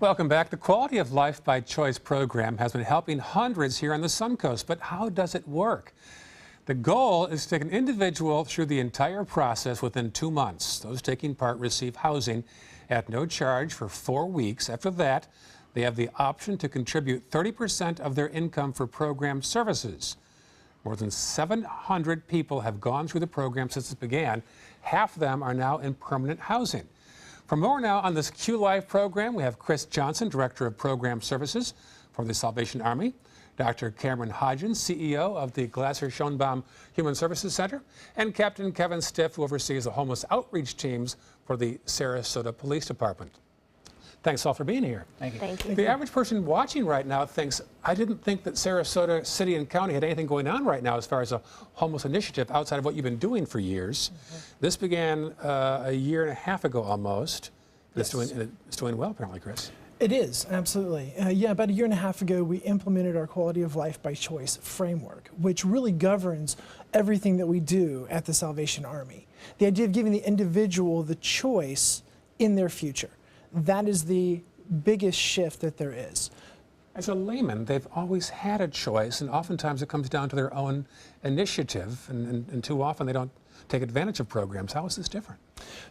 Welcome back. The Quality of Life by Choice program has been helping hundreds here on the Suncoast, but how does it work? The goal is to take an individual through the entire process within 2 months. Those taking part receive housing at no charge for 4 weeks. After that, they have the option to contribute 30% of their income for program services. More than 700 people have gone through the program since it began. Half of them are now in permanent housing. For more now on this Q Life program, we have Chris Johnson, Director of Program Services for the Salvation Army, Dr. Cameron Hodgins, CEO of the Glasser-Schonbaum Human Services Center, and Captain Kevin Stiff, who oversees the homeless outreach teams for the Sarasota Police Department. Thanks all for being here. Thank you. Thank you. The average person watching right now thinks, I didn't think that Sarasota City and County had anything going on right now as far as a homeless initiative outside of what you've been doing for years. This began a year and a half ago almost. Yes. It's doing well apparently, Chris. It is, absolutely. Yeah, about a year and a half ago, we implemented our Quality of Life by Choice framework, which really governs everything that we do at the Salvation Army. The idea of giving the individual the choice in their future. That is the biggest shift that there is. As a layman, they've always had a choice, and oftentimes it comes down to their own initiative, and too often they don't take advantage of programs. How is this different?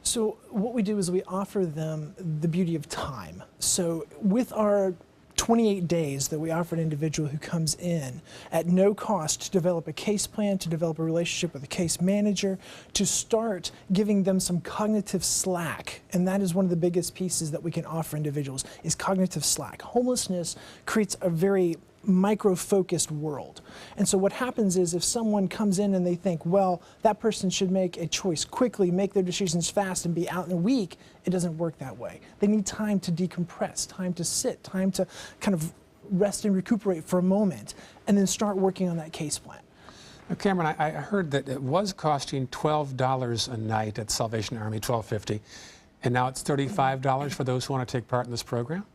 So what we do is we offer them the beauty of time. So with our 28 days that we offer an individual who comes in at no cost to develop a case plan, to develop a relationship with a case manager, to start giving them some cognitive slack. And that is one of the biggest pieces that we can offer individuals is cognitive slack. Homelessness creates a very micro-focused world. And so what happens is if someone comes in and they think, well, that person should make a choice quickly, make their decisions fast and be out in a week, it doesn't work that way. They need time to decompress, time to sit, time to kind of rest and recuperate for a moment, and then start working on that case plan. Now, Cameron, I heard that it was costing $12 a night at Salvation Army, $12.50, and now it's $35 for those who want to take part in this program?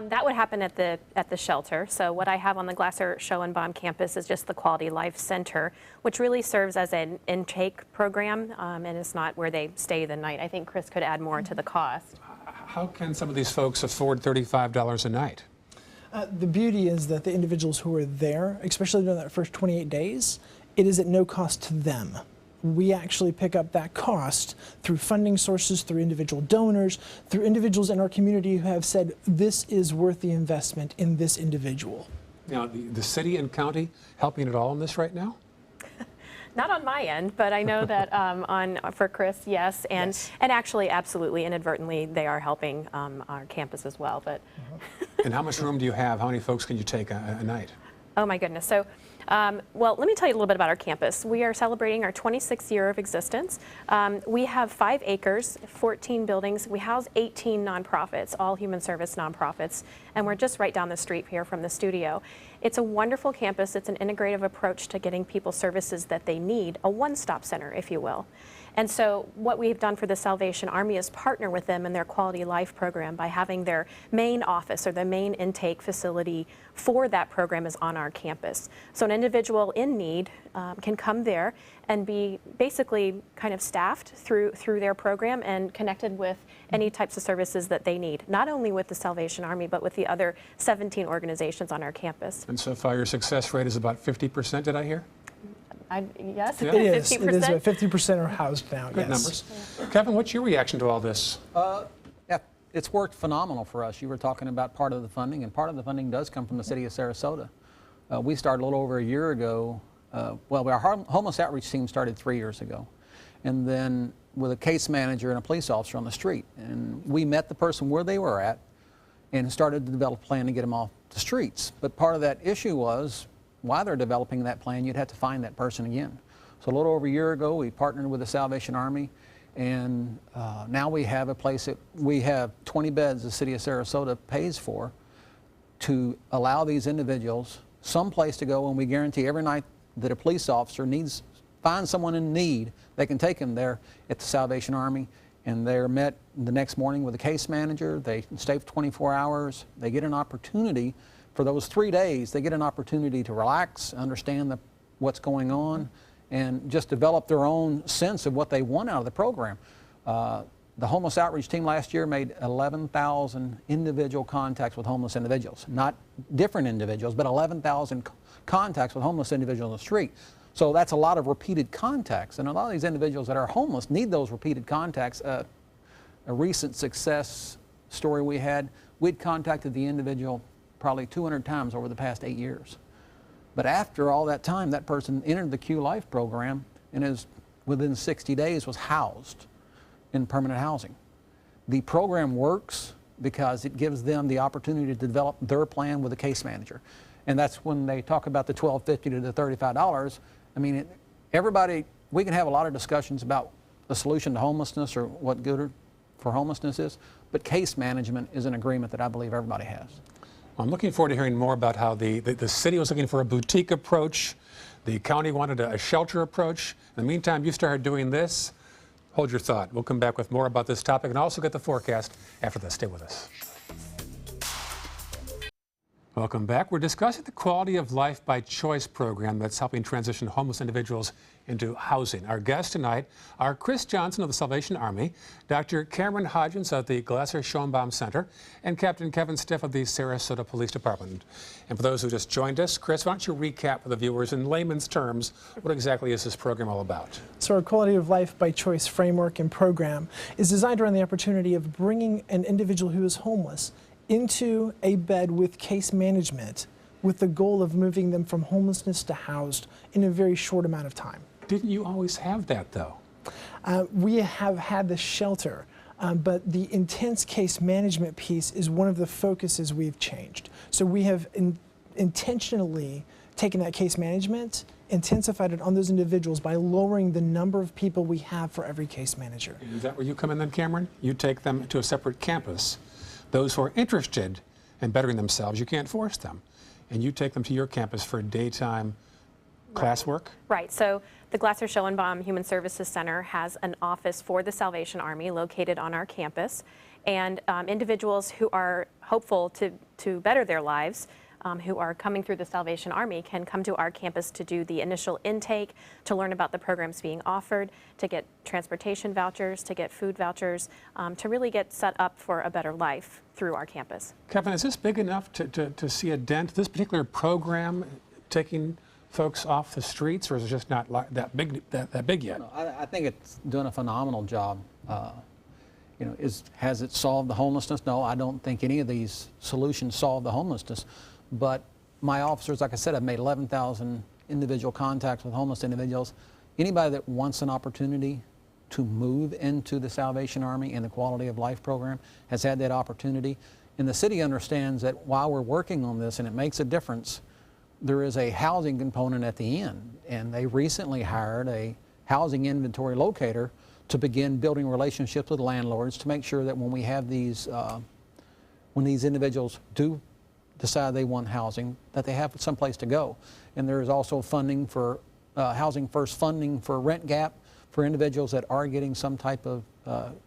That would happen at the shelter. So what I have on the Glasser-Schonbaum campus is just the Quality Life Center, which really serves as an intake program, and it's not where they stay the night. I think Chris could add more to the cost. How can some of these folks afford $35 a night? The beauty is that the individuals who are there, especially during that first 28 days, it is at no cost to them. We actually pick up that cost through funding sources, through individual donors, through individuals in our community who have said this is worth the investment in this individual. Now, the city and county helping at all in this right now? Not on my end, but I know that for Chris, yes, and actually, absolutely, inadvertently, they are helping our campus as well. But And how much room do you have? How many folks can you take a night? Oh my goodness. So, well, let me tell you a little bit about our campus. We are celebrating our 26th year of existence. We have 5 acres, 14 buildings. We house 18 nonprofits, all human service nonprofits, and we're just right down the street here from the studio. It's a wonderful campus. It's an integrative approach to getting people services that they need, a one-stop center, if you will. And so what we've done for the Salvation Army is partner with them in their Quality Life program by having their main office or the main intake facility for that program is on our campus. So an individual in need can come there and be basically kind of staffed through their program and connected with any types of services that they need, not only with the Salvation Army, but with the other 17 organizations on our campus. And so far your success rate is about 50%, did I hear? Yes, yeah. It is. 50%. It is. 50% are housed now. Good yes. numbers. Kevin, what's your reaction to all this? Yeah, it's worked phenomenal for us. You were talking about part of the funding, and part of the funding does come from the city of Sarasota. We started a little over a year ago. Well, our homeless outreach team started 3 years ago, and then with a case manager and a police officer on the street. And we met the person where they were at and started to develop a plan to get them off the streets. But part of that issue was, while they're developing that plan, you'd have to find that person again. So a little over a year ago, we partnered with the Salvation Army, and now we have a place that we have 20 beds the city of Sarasota pays for to allow these individuals some place to go, and we guarantee every night that a police officer finds someone in need, they can take them there at the Salvation Army, and they're met the next morning with a case manager. They stay for 24 hours. They get an opportunity. For those 3 days, they get an opportunity to relax, understand what's going on, and just develop their own sense of what they want out of the program. The homeless outreach team last year made 11,000 individual contacts with homeless individuals. Not different individuals, but 11,000 contacts with homeless individuals on the street. So that's a lot of repeated contacts. And a lot of these individuals that are homeless need those repeated contacts. A recent success story we had, we'd contacted the individual probably 200 times over the past 8 years. But after all that time, that person entered the Q Life program and within 60 days was housed in permanent housing. The program works because it gives them the opportunity to develop their plan with a case manager. And that's when they talk about the $12.50 to the $35. I mean, everybody, we can have a lot of discussions about the solution to homelessness or what good for homelessness is, but case management is an agreement that I believe everybody has. I'm looking forward to hearing more about how the city was looking for a boutique approach. The county wanted a shelter approach. In the meantime, you started doing this. Hold your thought. We'll come back with more about this topic and also get the forecast after this. Stay with us. Welcome back. We're discussing the Quality of Life by Choice program that's helping transition homeless individuals into housing. Our guests tonight are Chris Johnson of the Salvation Army, Dr. Cameron Hodgins of the Glasser Schoenbaum Center, and Captain Kevin Stiff of the Sarasota Police Department. And for those who just joined us, Chris, why don't you recap for the viewers in layman's terms, what exactly is this program all about? So our Quality of Life by Choice framework and program is designed around the opportunity of bringing an individual who is homeless into a bed with case management with the goal of moving them from homelessness to housed in a very short amount of time. Didn't you always have that, though? We have had the shelter, but the intense case management piece is one of the focuses we've changed. So we have intentionally taken that case management, intensified it on those individuals by lowering the number of people we have for every case manager. Is that where you come in then, Cameron? You take them to a separate campus. Those who are interested in bettering themselves, you can't force them. And you take them to your campus for daytime classwork? Right. So the Glasser Schoenbaum Human Services Center has an office for the Salvation Army located on our campus. And individuals who are hopeful to better their lives, who are coming through the Salvation Army, can come to our campus to do the initial intake, to learn about the programs being offered, to get transportation vouchers, to get food vouchers, to really get set up for a better life through our campus. Kevin, is this big enough to see a dent, this particular program taking folks off the streets, or is it just not that big yet? No, I think it's doing a phenomenal job. You know, has it solved the homelessness? No, I don't think any of these solutions solve the homelessness. But my officers, like I said, I've made 11,000 individual contacts with homeless individuals. Anybody that wants an opportunity to move into the Salvation Army and the Quality of Life program has had that opportunity. And the city understands that while we're working on this and it makes a difference, there is a housing component at the end. And they recently hired a housing inventory locator to begin building relationships with landlords to make sure that when we have these, when these individuals do decide they want housing, that they have some place to go. And there is also funding for Housing First funding for rent gap for individuals that are getting some type of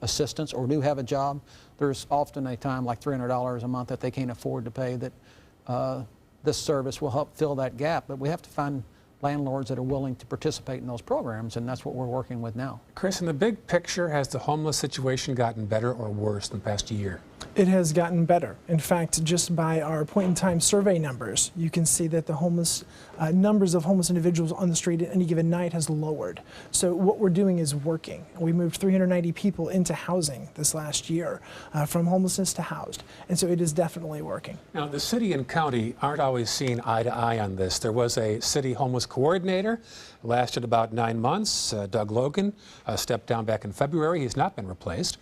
assistance or do have a job. There's often a time like $300 a month that they can't afford to pay that this service will help fill that gap. But we have to find landlords that are willing to participate in those programs, and that's what we're working with now. Chris, in the big picture, has the homeless situation gotten better or worse in the past year? It has gotten better. In fact, just by our point-in-time survey numbers, you can see that the homeless numbers of homeless individuals on the street at any given night has lowered. So what we're doing is working. We moved 390 people into housing this last year, from homelessness to housed, and so it is definitely working. Now, the city and county aren't always seeing eye to eye on this. There was a city homeless coordinator, lasted about 9 months. Doug Logan stepped down back in February. He's not been replaced.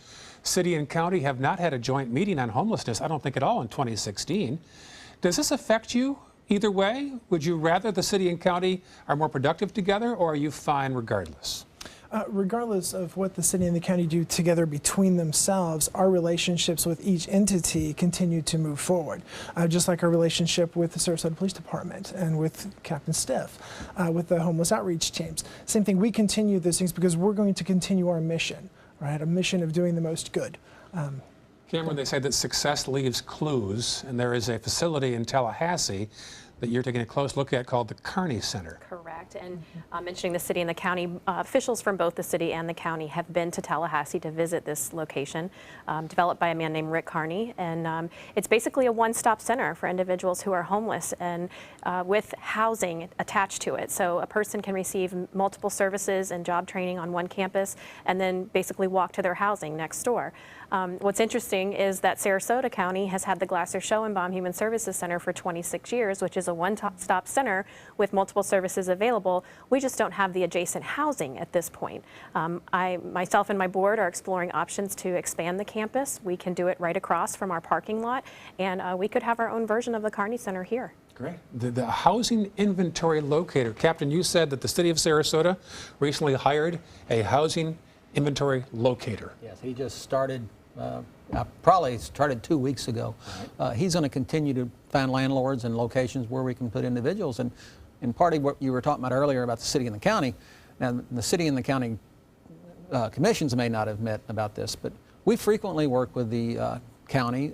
City and county have not had a joint meeting on homelessness, I don't think at all, in 2016. Does this affect you either way? Would you rather the city and county are more productive together, or are you fine regardless? Regardless of what the city and the county do together between themselves, our relationships with each entity continue to move forward. Just like our relationship with the Sarasota Police Department and with Captain Stiff, with the homeless outreach teams. Same thing, we continue those things because we're going to continue our mission, right? A mission of doing the most good. Cameron, they say that success leaves clues, and there is a facility in Tallahassee that you're taking a close look at called the Kearney Center. Correct. And mentioning the city and the county, officials from both the city and the county have been to Tallahassee to visit this location, developed by a man named Rick Kearney. And it's basically a one-stop center for individuals who are homeless and with housing attached to it. So a person can receive multiple services and job training on one campus and then basically walk to their housing next door. What's interesting is that Sarasota County has had the Glasser Schoenbaum Human Services Center for 26 years, which is a one-stop center with multiple services available. We just don't have the adjacent housing at this point. Myself and my board are exploring options to expand the campus. We can do it right across from our parking lot, and we could have our own version of the Kearney Center here. Great. The housing inventory locator. Captain, you said that the city of Sarasota recently hired a housing inventory locator. Yes, he just started, probably started 2 weeks ago. He's going to continue to find landlords and locations where we can put individuals. And part of what you were talking about earlier about the city and the county, now the city and the county commissions may not have met about this, but we frequently work with the county.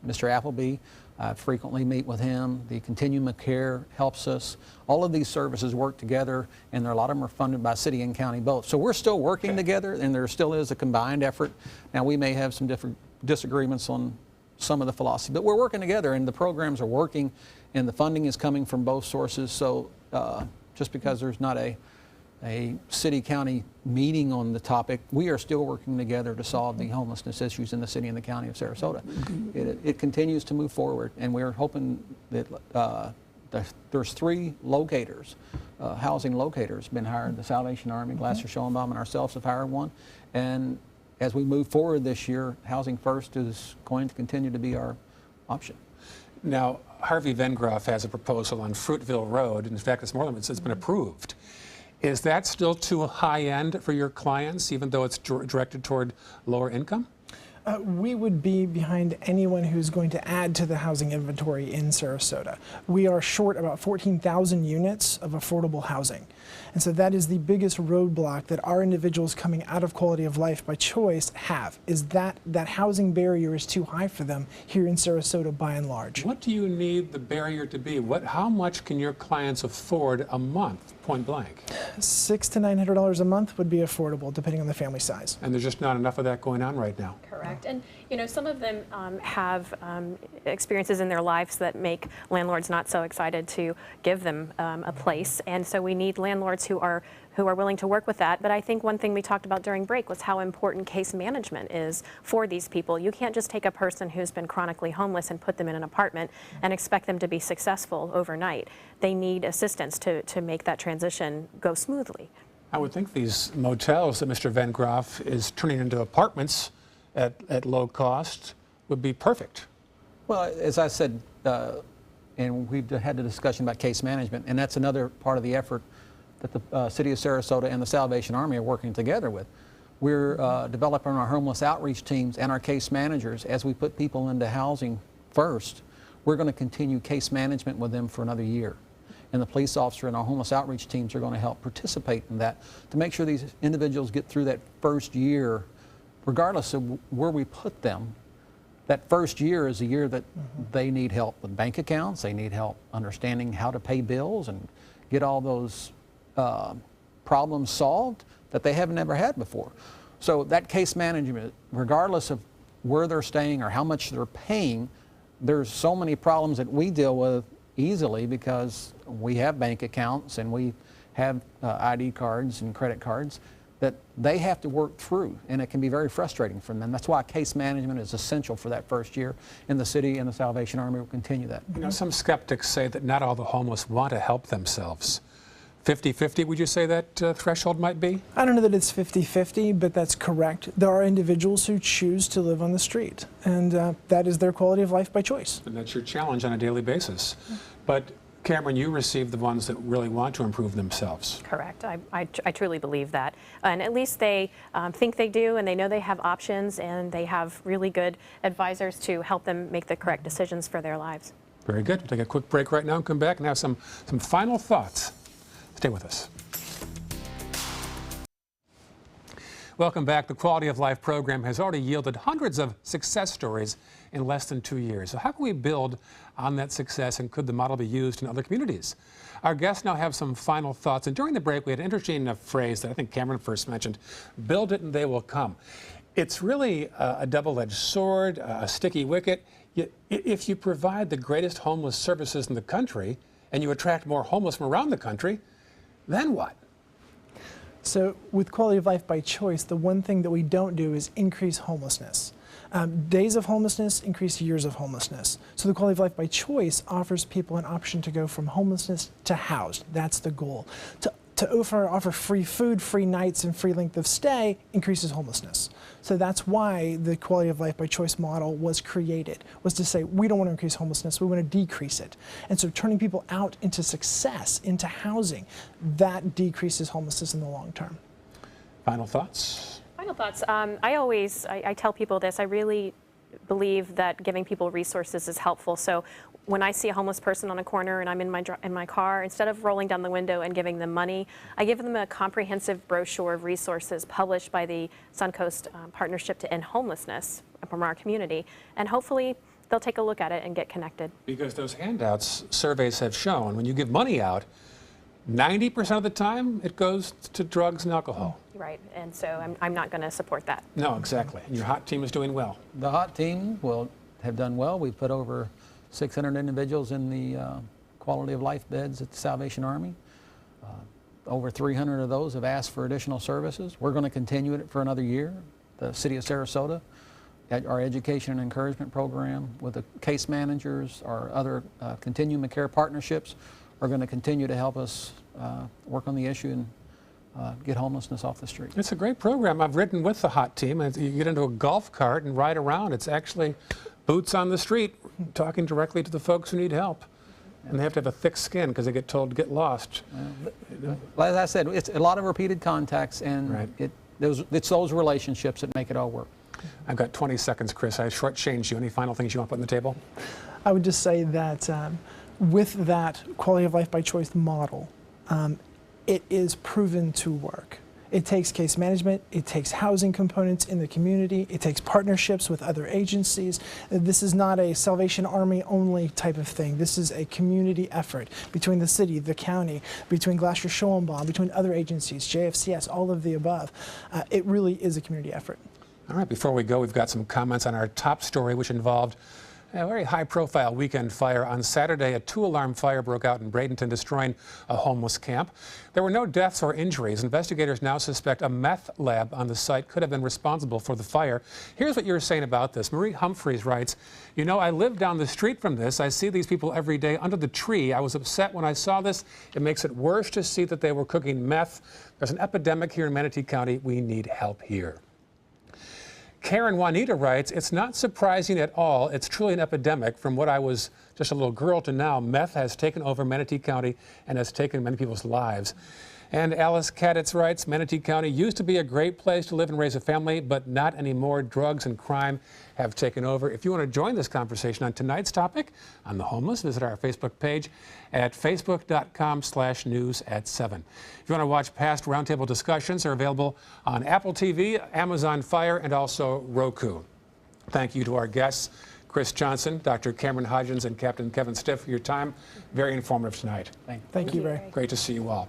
Mr. Appleby, I frequently meet with him. The Continuum of Care helps us. All of these services work together, and a lot of them are funded by city and county both. So we're still working together, and there still is a combined effort. Now, we may have some different disagreements on some of the philosophy, but we're working together, and the programs are working, and the funding is coming from both sources. So just because there's not a city-county meeting on the topic, we are still working together to solve the homelessness issues in the city and the county of Sarasota. It continues to move forward, and we're hoping that there's 3 locators, housing locators, been hired. The Salvation Army, Glasser Schoenbaum, and ourselves have hired one. And as we move forward this year, Housing First is going to continue to be our option. Now, Harvey Vengroff has a proposal on Fruitville Road. In fact, it's more than it's been approved. Is that still too high end for your clients, even though it's directed toward lower income? We would be behind anyone who's going to add to the housing inventory in Sarasota. We are short about 14,000 units of affordable housing. And so that is the biggest roadblock that our individuals coming out of quality of life by choice have, is that housing barrier is too high for them here in Sarasota by and large. What do you need the barrier to be? How much can your clients afford a month, point blank? $600 to $900 a month would be affordable, depending on the family size. And there's just not enough of that going on right now. Correct. And you know, some of them have experiences in their lives that make landlords not so excited to give them a place, and so we need landlords who are willing to work with that. But I think one thing we talked about during break was how important case management is for these people. You can't just take a person who's been chronically homeless and put them in an apartment and expect them to be successful overnight. They need assistance to make that transition go smoothly. I would think these motels that Mr. Vengroff is turning into apartments at low cost would be perfect. Well, as I said, and we've had the discussion about case management, and that's another part of the effort that the City of Sarasota and the Salvation Army are working together with. We're developing our homeless outreach teams and our case managers. As we put people into housing first, we're going to continue case management with them for another year. And the police officer and our homeless outreach teams are going to help participate in that to make sure these individuals get through that first year, regardless of where we put them. That first year is a year that they need help with bank accounts, they need help understanding how to pay bills and get all those problems solved that they have never had before. So that case management, regardless of where they're staying or how much they're paying, there's so many problems that we deal with easily because we have bank accounts and we have ID cards and credit cards that they have to work through, and it can be very frustrating for them. That's why case management is essential for that first year, and the city and the Salvation Army will continue that. You know, some skeptics say that not all the homeless want to help themselves. 50-50, would you say that threshold might be? I don't know that it's 50-50, but that's correct. There are individuals who choose to live on the street, and that is their quality of life by choice. And that's your challenge on a daily basis. But Cameron, you receive the ones that really want to improve themselves. Correct. I truly believe that. And at least they think they do, and they know they have options, and they have really good advisors to help them make the correct decisions for their lives. Very good. We'll take a quick break right now and come back and have some final thoughts. Stay with us. Welcome back. The Quality of Life program has already yielded hundreds of success stories in less than 2 years. So how can we build on that success, and could the model be used in other communities? Our guests now have some final thoughts, and during the break we had an interesting phrase that I think Cameron first mentioned: build it and they will come. It's really a double-edged sword, a sticky wicket. If you provide the greatest homeless services in the country and you attract more homeless from around the country, then what? So with quality of life by choice, the one thing that we don't do is increase homelessness. Days of homelessness increase years of homelessness. So the quality of life by choice offers people an option to go from homelessness to housed. That's the goal. To offer free food, free nights, and free length of stay increases homelessness. So that's why the quality of life by choice model was created, was to say we don't want to increase homelessness, we want to decrease it. And so turning people out into success, into housing, that decreases homelessness in the long term. Final thoughts? Final thoughts. I tell people this. I really believe that giving people resources is helpful. So when I see a homeless person on a corner and I'm in my car, instead of rolling down the window and giving them money, I give them a comprehensive brochure of resources published by the Suncoast Partnership to End Homelessness from our community, and hopefully they'll take a look at it and get connected. Because those handouts, surveys have shown, when you give money out, 90% of the time it goes to drugs and alcohol. Right, and so I'm not going to support that. No, exactly. And your HOT team is doing well. The HOT team have done well. We've put over 600 individuals in the quality of life beds at the Salvation Army. Over 300 of those have asked for additional services. We're going to continue it for another year. The City of Sarasota, our education and encouragement program with the case managers, our other continuum of care partnerships are going to continue to help us work on the issue and get homelessness off the street. It's a great program. I've ridden with the HOT team. You get into a golf cart and ride around. It's actually boots on the street, talking directly to the folks who need help. And they have to have a thick skin because they get told to get lost. As I said, it's a lot of repeated contacts, and right. it's those relationships that make it all work. I've got 20 seconds, Chris. I shortchanged you. Any final things you want to put on the table? I would just say that with that quality of life by choice model, it is proven to work. It takes case management, it takes housing components in the community, it takes partnerships with other agencies. This is not a Salvation Army only type of thing. This is a community effort between the city, the county, between Glasser-Schoenbaum, between other agencies, JFCS, all of the above. It really is a community effort. All right, before we go, we've got some comments on our top story, which involved a very high-profile weekend fire. On Saturday, a 2-alarm fire broke out in Bradenton, destroying a homeless camp. There were no deaths or injuries. Investigators now suspect a meth lab on the site could have been responsible for the fire. Here's what you're saying about this. Marie Humphreys writes, "You know, I live down the street from this. I see these people every day under the tree. I was upset when I saw this. It makes it worse to see that they were cooking meth. There's an epidemic here in Manatee County. We need help here." Karen Juanita writes, "It's not surprising at all. It's truly an epidemic. From what I was just a little girl to now, meth has taken over Manatee County and has taken many people's lives." And Alice Kaditz writes, "Manatee County used to be a great place to live and raise a family, but not anymore. Drugs and crime have taken over." If you want to join this conversation on tonight's topic on the homeless, visit our Facebook page at facebook.com/news@7. If you want to watch past Roundtable discussions, they're available on Apple TV, Amazon Fire, and also Roku. Thank you to our guests, Chris Johnson, Dr. Cameron Hodgins, and Captain Kevin Stiff, for your time. Very informative tonight. Thank you, Ray. Great to see you all.